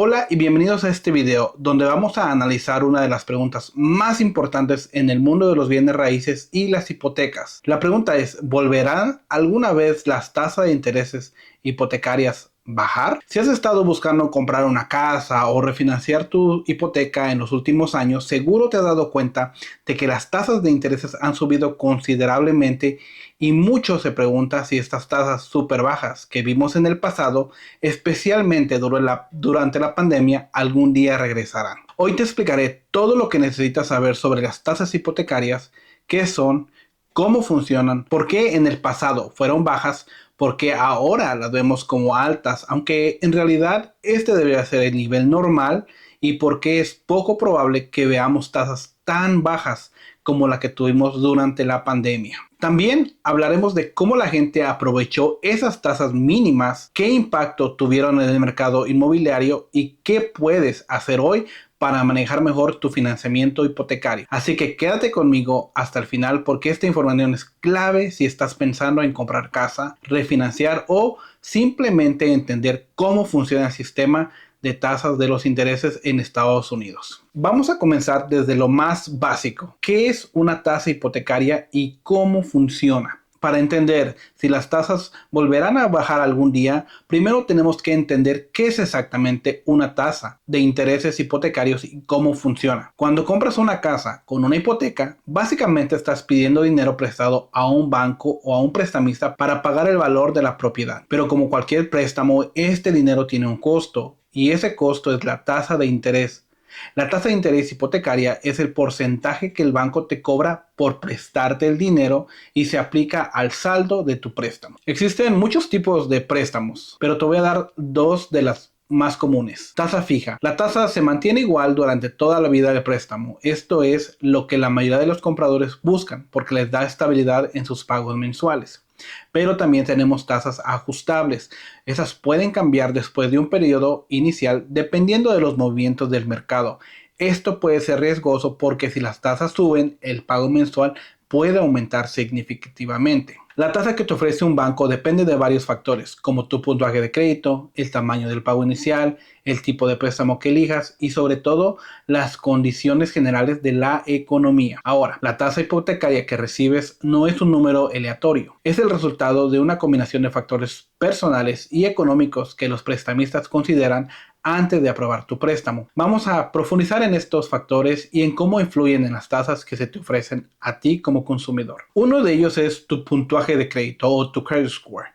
Hola y bienvenidos a este video donde vamos a analizar una de las preguntas más importantes en el mundo de los bienes raíces y las hipotecas. La pregunta es, ¿volverán alguna vez las tasas de intereses hipotecarias bajar? Si has estado buscando comprar una casa o refinanciar tu hipoteca en los últimos años, seguro te has dado cuenta de que las tasas de intereses han subido considerablemente y muchos se preguntan si estas tasas súper bajas que vimos en el pasado, especialmente durante la pandemia, algún día regresarán. Hoy te explicaré todo lo que necesitas saber sobre las tasas hipotecarias, qué son, cómo funcionan, por qué en el pasado fueron bajas, por qué ahora las vemos como altas, aunque en realidad este debería ser el nivel normal, y por qué es poco probable que veamos tasas tan bajas como la que tuvimos durante la pandemia. También hablaremos de cómo la gente aprovechó esas tasas mínimas, qué impacto tuvieron en el mercado inmobiliario y qué puedes hacer hoy para manejar mejor tu financiamiento hipotecario. Así que quédate conmigo hasta el final porque esta información es clave si estás pensando en comprar casa, refinanciar o simplemente entender cómo funciona el sistema de tasas de los intereses en Estados Unidos. Vamos a comenzar desde lo más básico. ¿Qué es una tasa hipotecaria y cómo funciona? Para entender si las tasas volverán a bajar algún día, primero tenemos que entender qué es exactamente una tasa de intereses hipotecarios y cómo funciona. Cuando compras una casa con una hipoteca, básicamente estás pidiendo dinero prestado a un banco o a un prestamista para pagar el valor de la propiedad. Pero como cualquier préstamo, este dinero tiene un costo y ese costo es la tasa de interés. La tasa de interés hipotecaria es el porcentaje que el banco te cobra por prestarte el dinero y se aplica al saldo de tu préstamo. Existen muchos tipos de préstamos, pero te voy a dar dos de las más comunes. Tasa fija. La tasa se mantiene igual durante toda la vida del préstamo. Esto es lo que la mayoría de los compradores buscan porque les da estabilidad en sus pagos mensuales. Pero también tenemos tasas ajustables. Esas pueden cambiar después de un periodo inicial dependiendo de los movimientos del mercado. Esto puede ser riesgoso porque si las tasas suben, el pago mensual puede aumentar significativamente. La tasa que te ofrece un banco depende de varios factores, como tu puntaje de crédito, el tamaño del pago inicial, el tipo de préstamo que elijas y sobre todo las condiciones generales de la economía. Ahora, la tasa hipotecaria que recibes no es un número aleatorio, es el resultado de una combinación de factores personales y económicos que los prestamistas consideran antes de aprobar tu préstamo. Vamos a profundizar en estos factores y en cómo influyen en las tasas que se te ofrecen a ti como consumidor. Uno de ellos es tu puntaje de crédito o tu credit score.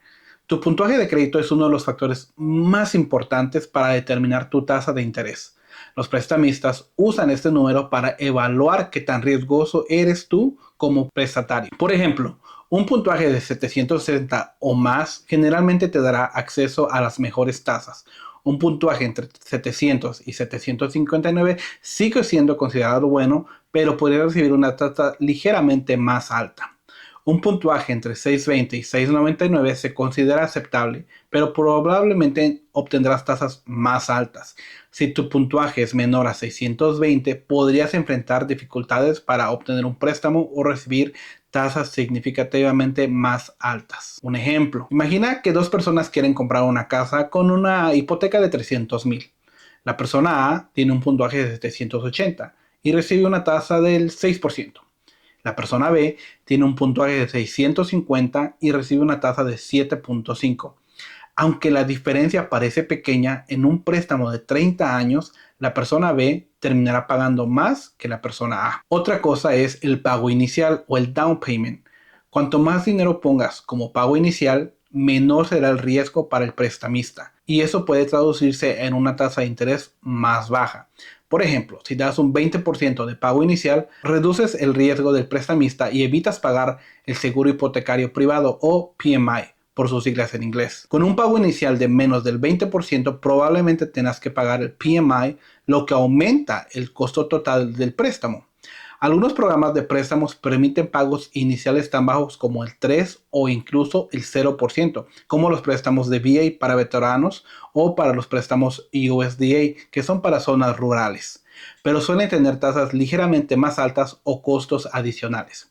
Tu puntaje de crédito es uno de los factores más importantes para determinar tu tasa de interés. Los prestamistas usan este número para evaluar qué tan riesgoso eres tú como prestatario. Por ejemplo, un puntaje de 760 o más generalmente te dará acceso a las mejores tasas. Un puntaje entre 700 y 759 sigue siendo considerado bueno, pero podría recibir una tasa ligeramente más alta. Un puntaje entre 620 y 699 se considera aceptable, pero probablemente obtendrás tasas más altas. Si tu puntaje es menor a 620, podrías enfrentar dificultades para obtener un préstamo o recibir tasas significativamente más altas. Un ejemplo, imagina que dos personas quieren comprar una casa con una hipoteca de 300,000. La persona A tiene un puntaje de 780 y recibe una tasa del 6%. La persona B tiene un puntaje de 650 y recibe una tasa de 7.5. Aunque la diferencia parece pequeña, en un préstamo de 30 años, la persona B terminará pagando más que la persona A. Otra cosa es el pago inicial o el down payment. Cuanto más dinero pongas como pago inicial, menor será el riesgo para el prestamista. Y eso puede traducirse en una tasa de interés más baja. Por ejemplo, si das un 20% de pago inicial, reduces el riesgo del prestamista y evitas pagar el seguro hipotecario privado o PMI, por sus siglas en inglés. Con un pago inicial de menos del 20%, probablemente tengas que pagar el PMI, lo que aumenta el costo total del préstamo. Algunos programas de préstamos permiten pagos iniciales tan bajos como el 3 o incluso el 0%, como los préstamos de VA para veteranos o para los préstamos USDA, que son para zonas rurales, pero suelen tener tasas ligeramente más altas o costos adicionales.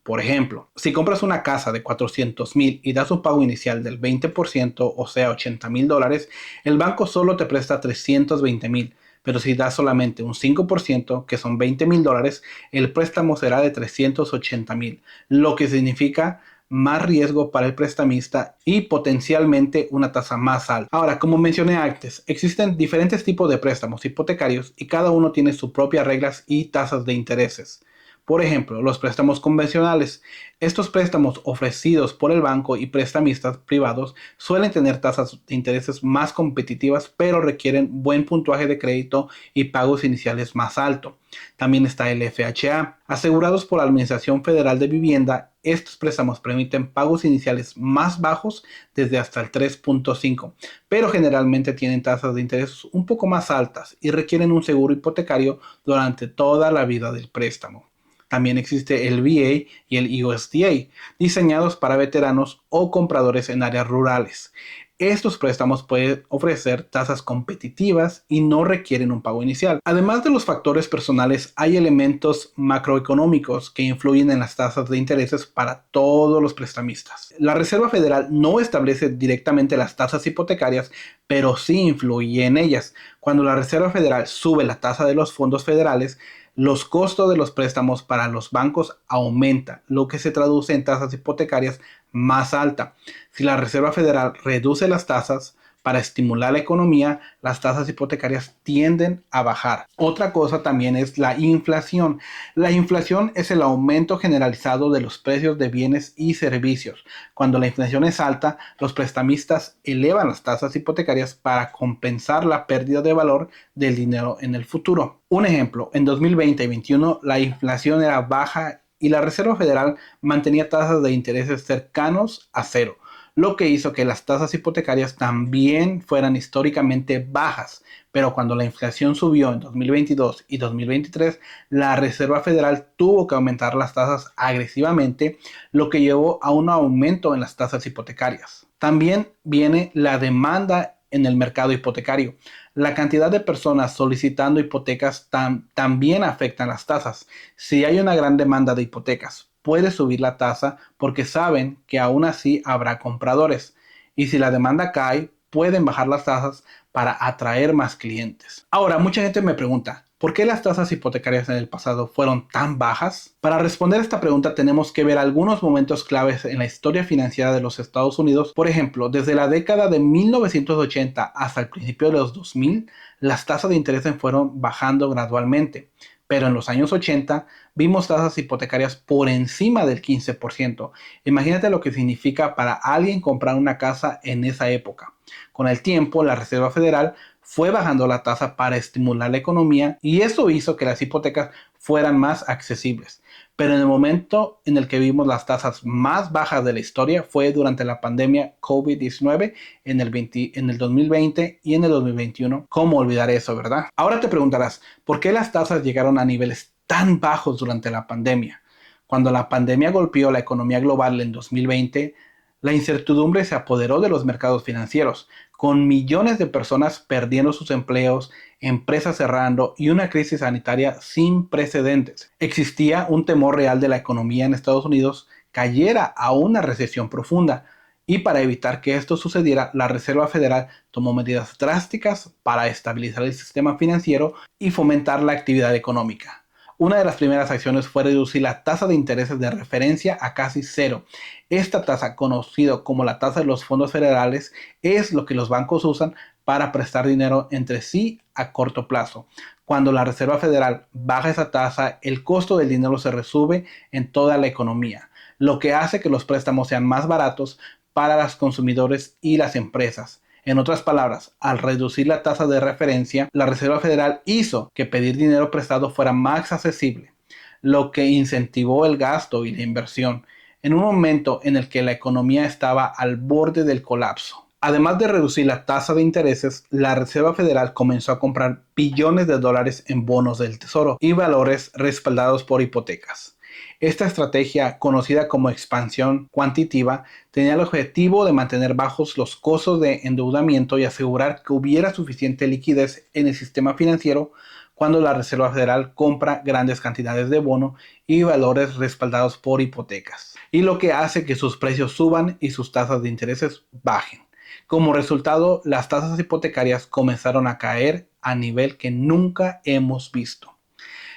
Por ejemplo, si compras una casa de 400,000 y das un pago inicial del 20%, o sea, $80,000, el banco solo te presta 320,000. Pero si das solamente un 5%, que son $20,000, el préstamo será de 380,000, lo que significa más riesgo para el prestamista y potencialmente una tasa más alta. Ahora, como mencioné antes, existen diferentes tipos de préstamos hipotecarios y cada uno tiene sus propias reglas y tasas de intereses. Por ejemplo, los préstamos convencionales. Estos préstamos ofrecidos por el banco y prestamistas privados suelen tener tasas de intereses más competitivas, pero requieren buen puntaje de crédito y pagos iniciales más altos. También está el FHA. Asegurados por la Administración Federal de Vivienda, estos préstamos permiten pagos iniciales más bajos desde hasta el 3.5, pero generalmente tienen tasas de interés un poco más altas y requieren un seguro hipotecario durante toda la vida del préstamo. También existe el VA y el USDA, diseñados para veteranos o compradores en áreas rurales. Estos préstamos pueden ofrecer tasas competitivas y no requieren un pago inicial. Además de los factores personales, hay elementos macroeconómicos que influyen en las tasas de intereses para todos los prestamistas. La Reserva Federal no establece directamente las tasas hipotecarias, pero sí influye en ellas. Cuando la Reserva Federal sube la tasa de los fondos federales, los costos de los préstamos para los bancos aumentan, lo que se traduce en tasas hipotecarias más altas. Si la Reserva Federal reduce las tasas para estimular la economía, las tasas hipotecarias tienden a bajar. Otra cosa también es la inflación. La inflación es el aumento generalizado de los precios de bienes y servicios. Cuando la inflación es alta, los prestamistas elevan las tasas hipotecarias para compensar la pérdida de valor del dinero en el futuro. Un ejemplo, en 2020 y 2021 la inflación era baja y la Reserva Federal mantenía tasas de intereses cercanos a cero, lo que hizo que las tasas hipotecarias también fueran históricamente bajas. Pero cuando la inflación subió en 2022 y 2023, la Reserva Federal tuvo que aumentar las tasas agresivamente, lo que llevó a un aumento en las tasas hipotecarias. También viene la demanda en el mercado hipotecario. La cantidad de personas solicitando hipotecas también afectan las tasas. Si hay una gran demanda de hipotecas, puede subir la tasa porque saben que aún así habrá compradores. Y si la demanda cae, pueden bajar las tasas para atraer más clientes. Ahora, mucha gente me pregunta, ¿por qué las tasas hipotecarias en el pasado fueron tan bajas? Para responder esta pregunta tenemos que ver algunos momentos claves en la historia financiera de los Estados Unidos. Por ejemplo, desde la década de 1980 hasta el principio de los 2000, las tasas de interés fueron bajando gradualmente. Pero en los años 80 vimos tasas hipotecarias por encima del 15%. Imagínate lo que significa para alguien comprar una casa en esa época. Con el tiempo, la Reserva Federal fue bajando la tasa para estimular la economía y eso hizo que las hipotecas fueran más accesibles. Pero en el momento en el que vimos las tasas más bajas de la historia fue durante la pandemia COVID-19 en el 2020 y en el 2021. ¿Cómo olvidar eso, verdad? Ahora te preguntarás, ¿por qué las tasas llegaron a niveles tan bajos durante la pandemia? Cuando la pandemia golpeó la economía global en 2020, la incertidumbre se apoderó de los mercados financieros, con millones de personas perdiendo sus empleos, empresas cerrando y una crisis sanitaria sin precedentes. Existía un temor real de la economía en Estados Unidos cayera a una recesión profunda. Y para evitar que esto sucediera, la Reserva Federal tomó medidas drásticas para estabilizar el sistema financiero y fomentar la actividad económica. Una de las primeras acciones fue reducir la tasa de intereses de referencia a casi cero. Esta tasa, conocida como la tasa de los fondos federales, es lo que los bancos usan para prestar dinero entre sí a corto plazo. Cuando la Reserva Federal baja esa tasa, el costo del dinero se resube en toda la economía, lo que hace que los préstamos sean más baratos para los consumidores y las empresas. En otras palabras, al reducir la tasa de referencia, la Reserva Federal hizo que pedir dinero prestado fuera más accesible, lo que incentivó el gasto y la inversión, en un momento en el que la economía estaba al borde del colapso. Además de reducir la tasa de intereses, la Reserva Federal comenzó a comprar billones de dólares en bonos del tesoro y valores respaldados por hipotecas. Esta estrategia, conocida como expansión cuantitativa, tenía el objetivo de mantener bajos los costos de endeudamiento y asegurar que hubiera suficiente liquidez en el sistema financiero cuando la Reserva Federal compra grandes cantidades de bono y valores respaldados por hipotecas, y lo que hace que sus precios suban y sus tasas de intereses bajen. Como resultado, las tasas hipotecarias comenzaron a caer a nivel que nunca hemos visto.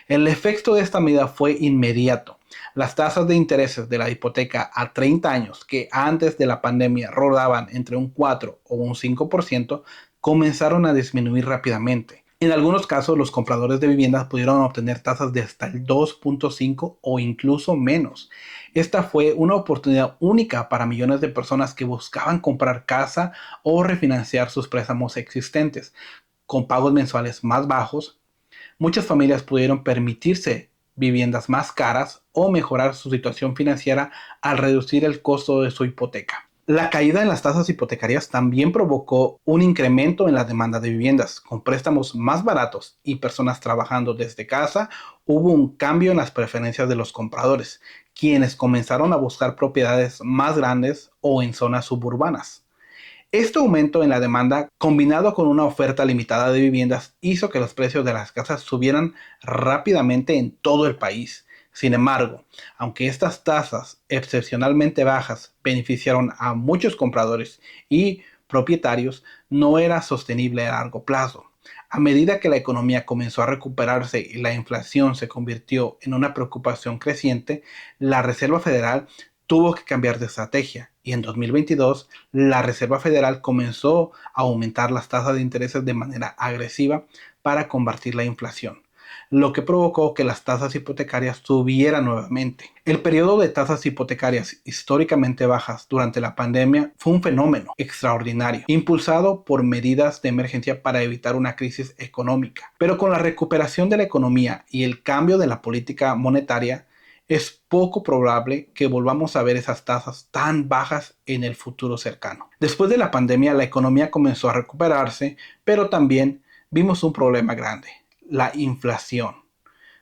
El efecto de esta medida fue inmediato. Las tasas de intereses de la hipoteca a 30 años, que antes de la pandemia rodaban entre un 4 o un 5%, comenzaron a disminuir rápidamente. En algunos casos, los compradores de viviendas pudieron obtener tasas de hasta el 2.5 o incluso menos. Esta fue una oportunidad única para millones de personas que buscaban comprar casa o refinanciar sus préstamos existentes, con pagos mensuales más bajos. Muchas familias pudieron permitirse viviendas más caras o mejorar su situación financiera al reducir el costo de su hipoteca. La caída en las tasas hipotecarias también provocó un incremento en la demanda de viviendas. Con préstamos más baratos y personas trabajando desde casa, hubo un cambio en las preferencias de los compradores, quienes comenzaron a buscar propiedades más grandes o en zonas suburbanas. Este aumento en la demanda, combinado con una oferta limitada de viviendas, hizo que los precios de las casas subieran rápidamente en todo el país. Sin embargo, aunque estas tasas excepcionalmente bajas beneficiaron a muchos compradores y propietarios, no era sostenible a largo plazo. A medida que la economía comenzó a recuperarse y la inflación se convirtió en una preocupación creciente, la Reserva Federal tuvo que cambiar de estrategia, y en 2022 la Reserva Federal comenzó a aumentar las tasas de intereses de manera agresiva para combatir la inflación, lo que provocó que las tasas hipotecarias subieran nuevamente. El periodo de tasas hipotecarias históricamente bajas durante la pandemia fue un fenómeno extraordinario, impulsado por medidas de emergencia para evitar una crisis económica. Pero con la recuperación de la economía y el cambio de la política monetaria, es poco probable que volvamos a ver esas tasas tan bajas en el futuro cercano. Después de la pandemia, la economía comenzó a recuperarse, pero también vimos un problema grande: la inflación.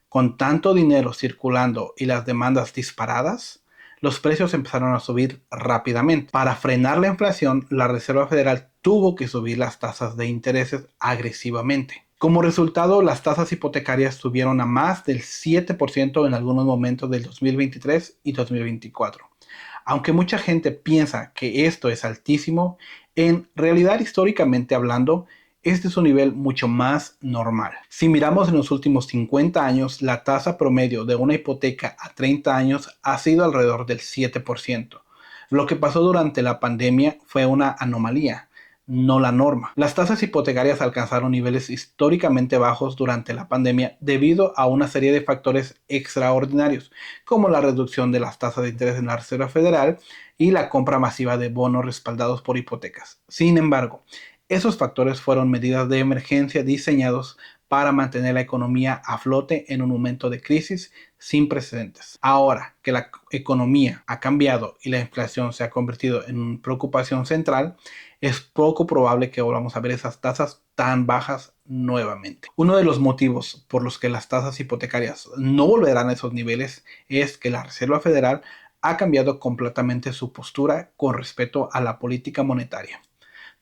Con tanto dinero circulando y las demandas disparadas, los precios empezaron a subir rápidamente. Para frenar la inflación, la Reserva Federal tuvo que subir las tasas de intereses agresivamente. Como resultado, las tasas hipotecarias subieron a más del 7% en algunos momentos del 2023 y 2024. Aunque mucha gente piensa que esto es altísimo, en realidad, históricamente hablando, este es un nivel mucho más normal. Si miramos en los últimos 50 años, la tasa promedio de una hipoteca a 30 años ha sido alrededor del 7%. Lo que pasó durante la pandemia fue una anomalía, no la norma. Las tasas hipotecarias alcanzaron niveles históricamente bajos durante la pandemia debido a una serie de factores extraordinarios, como la reducción de las tasas de interés en la Reserva Federal y la compra masiva de bonos respaldados por hipotecas. Sin embargo, esos factores fueron medidas de emergencia diseñados para mantener la economía a flote en un momento de crisis sin precedentes. Ahora que la economía ha cambiado y la inflación se ha convertido en una preocupación central, es poco probable que volvamos a ver esas tasas tan bajas nuevamente. Uno de los motivos por los que las tasas hipotecarias no volverán a esos niveles es que la Reserva Federal ha cambiado completamente su postura con respecto a la política monetaria.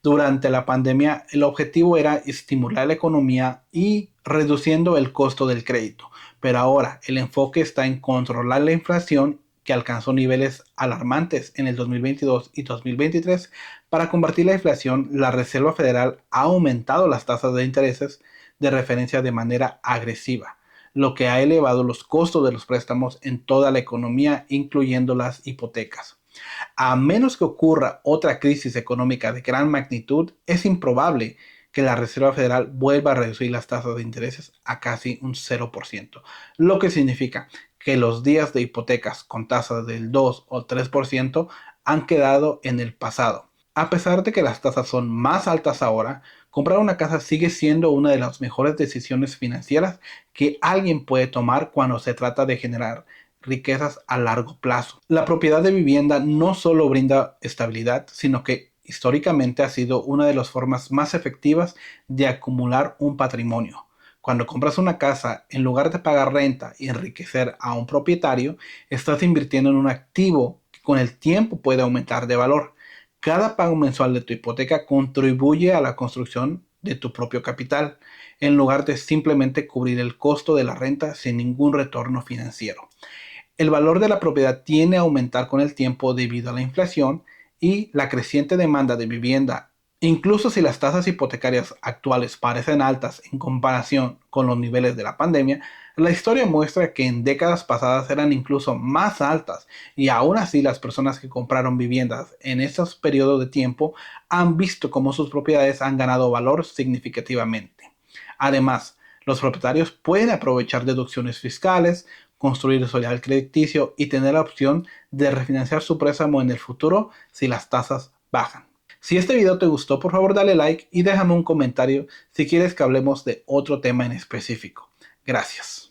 Durante la pandemia, el objetivo era estimular la economía y reduciendo el costo del crédito, pero ahora el enfoque está en controlar la inflación, que alcanzó niveles alarmantes en el 2022 y 2023. Para combatir la inflación, la Reserva Federal ha aumentado las tasas de intereses de referencia de manera agresiva, lo que ha elevado los costos de los préstamos en toda la economía, incluyendo las hipotecas. A menos que ocurra otra crisis económica de gran magnitud, es improbable que la Reserva Federal vuelva a reducir las tasas de intereses a casi un 0%, lo que significa que los días de hipotecas con tasas del 2 o 3% han quedado en el pasado. A pesar de que las tasas son más altas ahora, comprar una casa sigue siendo una de las mejores decisiones financieras que alguien puede tomar cuando se trata de generar riquezas a largo plazo. La propiedad de vivienda no solo brinda estabilidad, sino que históricamente ha sido una de las formas más efectivas de acumular un patrimonio. Cuando compras una casa, en lugar de pagar renta y enriquecer a un propietario, estás invirtiendo en un activo que con el tiempo puede aumentar de valor. Cada pago mensual de tu hipoteca contribuye a la construcción de tu propio capital, en lugar de simplemente cubrir el costo de la renta sin ningún retorno financiero. El valor de la propiedad tiende a aumentar con el tiempo debido a la inflación y la creciente demanda de vivienda. Incluso si las tasas hipotecarias actuales parecen altas en comparación con los niveles de la pandemia, la historia muestra que en décadas pasadas eran incluso más altas, y aún así las personas que compraron viviendas en esos periodos de tiempo han visto cómo sus propiedades han ganado valor significativamente. Además, los propietarios pueden aprovechar deducciones fiscales, construir historial crediticio y tener la opción de refinanciar su préstamo en el futuro si las tasas bajan. Si este video te gustó, por favor dale like y déjame un comentario si quieres que hablemos de otro tema en específico. Gracias.